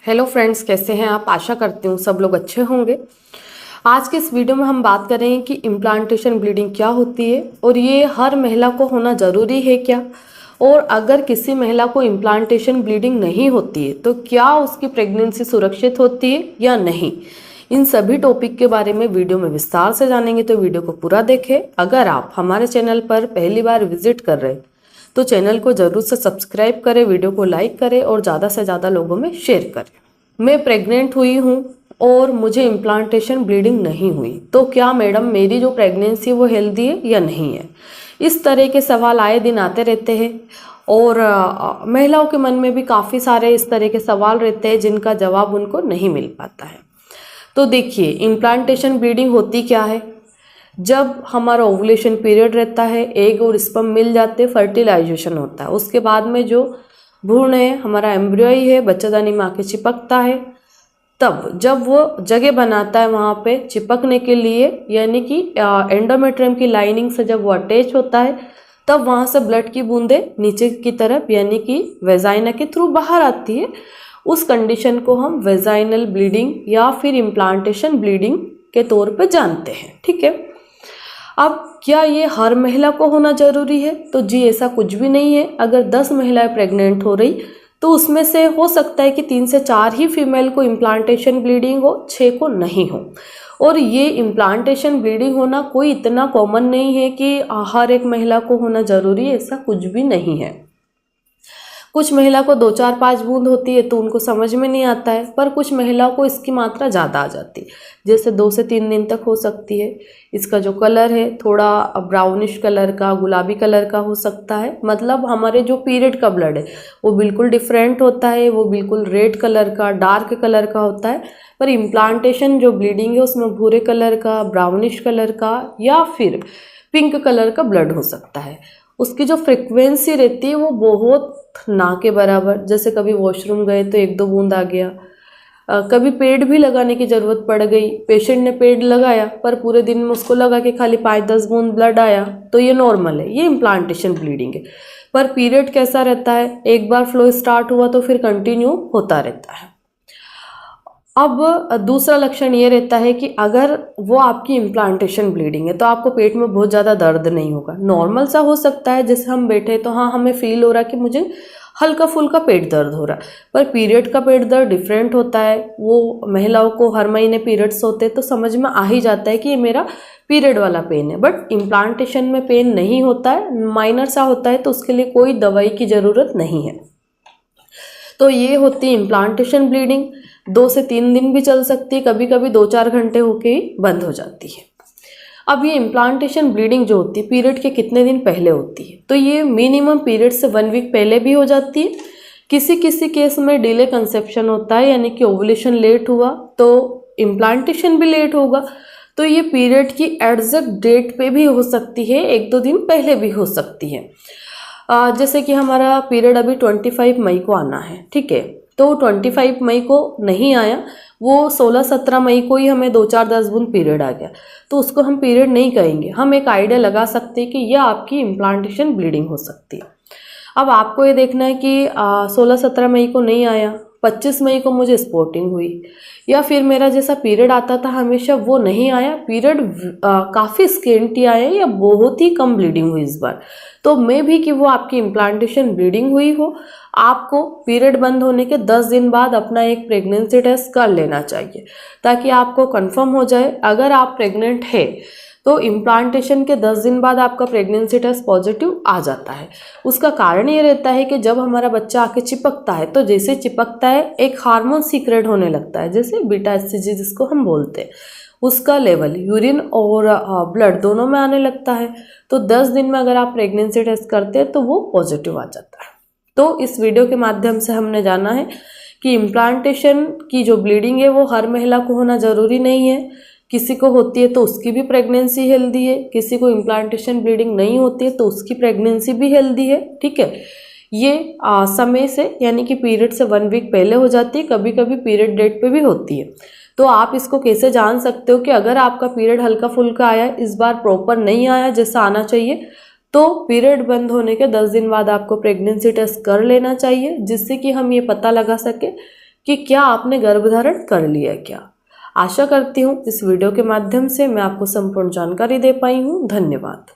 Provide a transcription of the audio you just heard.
Hello friends, कैसे हैं आप। आशा करती हूँ सब लोग अच्छे होंगे। आज के इस वीडियो में हम बात करेंगे कि इम्प्लांटेशन ब्लीडिंग क्या होती है और ये हर महिला को होना ज़रूरी है क्या, और अगर किसी महिला को इम्प्लांटेशन ब्लीडिंग नहीं होती है तो क्या उसकी प्रेगनेंसी सुरक्षित होती है या नहीं। इन सभी टॉपिक के बारे में वीडियो में विस्तार से जानेंगे, तो वीडियो को पूरा देखें। अगर आप हमारे चैनल पर पहली बार विजिट कर रहे हैं तो चैनल को ज़रूर से सब्सक्राइब करें, वीडियो को लाइक करें और ज़्यादा से ज़्यादा लोगों में शेयर करें। मैं प्रेग्नेंट हुई हूँ और मुझे इम्प्लांटेशन ब्लीडिंग नहीं हुई, तो क्या मैडम मेरी जो प्रेगनेंसी वो हेल्दी है या नहीं है। इस तरह के सवाल आए दिन आते रहते हैं और महिलाओं के मन में भी काफ़ी सारे इस तरह के सवाल रहते हैं जिनका जवाब उनको नहीं मिल पाता है। तो देखिए, इम्प्लांटेशन ब्लीडिंग होती क्या है। जब हमारा ओवुलेशन पीरियड रहता है, एग और स्पर्म मिल जाते, फर्टिलाइजेशन होता है, उसके बाद में जो भ्रूण है, हमारा एम्ब्रियो ही है, बच्चादानी माँ के चिपकता है। तब जब वो जगह बनाता है वहाँ पे चिपकने के लिए, यानी कि एंडोमेट्रियम की लाइनिंग से जब वो अटैच होता है, तब वहाँ से ब्लड की बूंदें नीचे की तरफ यानी कि वेजाइना के थ्रू बाहर आती है। उस कंडीशन को हम वेजाइनल ब्लीडिंग या फिर इम्प्लांटेशन ब्लीडिंग के तौर पे जानते हैं। ठीक है, अब क्या ये हर महिला को होना जरूरी है? तो जी ऐसा कुछ भी नहीं है। अगर 10 महिलाएं प्रेग्नेंट हो रही तो उसमें से हो सकता है कि 3 से 4 ही फीमेल को इम्प्लांटेशन ब्लीडिंग हो, 6 को नहीं हो। और ये इम्प्लांटेशन ब्लीडिंग होना कोई इतना कॉमन नहीं है कि हर एक महिला को होना जरूरी है, ऐसा कुछ भी नहीं है। कुछ महिला को 2, 4, 5 बूंद होती है तो उनको समझ में नहीं आता है, पर कुछ महिलाओं को इसकी मात्रा ज़्यादा आ जाती है, जैसे 2 से 3 दिन तक हो सकती है। इसका जो कलर है थोड़ा ब्राउनिश कलर का, गुलाबी कलर का हो सकता है। मतलब हमारे जो पीरियड का ब्लड है वो बिल्कुल डिफरेंट होता है, वो बिल्कुल रेड कलर का, डार्क कलर का होता है। पर इम्प्लांटेशन जो ब्लीडिंग है उसमें भूरे कलर का, ब्राउनिश कलर का या फिर पिंक कलर का ब्लड हो सकता है। उसकी जो फ्रिक्वेंसी रहती है वो बहुत ना के बराबर, जैसे कभी वॉशरूम गए तो 1-2 बूंद आ गया, कभी पेड भी लगाने की ज़रूरत पड़ गई, पेशेंट ने पेड लगाया पर पूरे दिन में उसको लगा कि खाली 5-10 बूंद ब्लड आया, तो ये नॉर्मल है, ये इम्प्लांटेशन ब्लीडिंग है। पर पीरियड कैसा रहता है, एक बार फ्लो स्टार्ट हुआ तो फिर कंटिन्यू होता रहता है। अब दूसरा लक्षण ये रहता है कि अगर वो आपकी इम्प्लांटेशन ब्लीडिंग है तो आपको पेट में बहुत ज़्यादा दर्द नहीं होगा, नॉर्मल सा हो सकता है, जैसे हम बैठे तो हाँ हमें फील हो रहा है कि मुझे हल्का फुल्का पेट दर्द हो रहा है। पर पीरियड का पेट दर्द डिफरेंट होता है। वो महिलाओं को हर महीने पीरियड्स होते हैं तो समझ में आ ही जाता है कि ये मेरा पीरियड वाला पेन है। बट इम्प्लांटेशन में पेन नहीं होता है, माइनर सा होता है, तो उसके लिए कोई दवाई की ज़रूरत नहीं है। तो ये होती है इम्प्लांटेशन ब्लीडिंग। 2 से 3 दिन भी चल सकती है, कभी कभी 2-4 घंटे होके ही बंद हो जाती है। अब ये इम्प्लांटेशन ब्लीडिंग जो होती है पीरियड के कितने दिन पहले होती है, तो ये मिनिमम पीरियड से 1 वीक पहले भी हो जाती है। किसी किसी केस में डिले कंसेप्शन होता है, यानी कि ओवुलेशन लेट हुआ तो इम्प्लांटेशन भी लेट होगा। तो ये पीरियड की एग्जैक्ट डेट पे भी हो सकती है, 1-2 दिन पहले भी हो सकती है। जैसे कि हमारा पीरियड अभी 25 मई को आना है, ठीक है, तो 25 मई को नहीं आया, वो 16-17 मई को ही हमें 2-4-10 बूंद पीरियड आ गया, तो उसको हम पीरियड नहीं कहेंगे। हम एक आइडिया लगा सकते हैं कि यह आपकी इम्प्लांटेशन ब्लीडिंग हो सकती है। अब आपको ये देखना है कि 16-17 मई को नहीं आया, 25 मई को मुझे स्पॉटिंग हुई, या फिर मेरा जैसा पीरियड आता था हमेशा वो नहीं आया, पीरियड काफ़ी स्केंटी आया या बहुत ही कम ब्लीडिंग हुई इस बार, तो मे भी कि वो आपकी इम्प्लांटेशन ब्लीडिंग हुई हो। आपको पीरियड बंद होने के 10 दिन बाद अपना एक प्रेगनेंसी टेस्ट कर लेना चाहिए ताकि आपको कंफर्म हो जाए। अगर आप प्रेग्नेंट है तो इम्प्लांटेशन के 10 दिन बाद आपका प्रेगनेंसी टेस्ट पॉजिटिव आ जाता है। उसका कारण ये रहता है कि जब हमारा बच्चा आके चिपकता है तो जैसे चिपकता है एक हार्मोन सीक्रेट होने लगता है, जैसे बीटा एचसीजी जिसको हम बोलते हैं, उसका लेवल यूरिन और ब्लड दोनों में आने लगता है। तो 10 दिन में अगर आप प्रेगनेंसी टेस्ट करते हैं तो वो पॉजिटिव आ जाता है। तो इस वीडियो के माध्यम से हमने जाना है कि इम्प्लांटेशन की जो ब्लीडिंग है वो हर महिला को होना ज़रूरी नहीं है। किसी को होती है तो उसकी भी प्रेगनेंसी हेल्दी है, किसी को इम्प्लांटेशन ब्लीडिंग नहीं होती है तो उसकी प्रेगनेंसी भी हेल्दी है, ठीक है। ये समय से यानी कि पीरियड से 1 वीक पहले हो जाती है, कभी कभी पीरियड डेट पे भी होती है। तो आप इसको कैसे जान सकते हो कि अगर आपका पीरियड हल्का फुल्का आया, इस बार प्रॉपर नहीं आया जैसा आना चाहिए, तो पीरियड बंद होने के 10 दिन बाद आपको प्रेगनेंसी टेस्ट कर लेना चाहिए, जिससे कि हम ये पता लगा सके कि क्या आपने गर्भधारण कर लिया क्या। आशा करती हूँ इस वीडियो के माध्यम से मैं आपको संपूर्ण जानकारी दे पाई हूँ। धन्यवाद।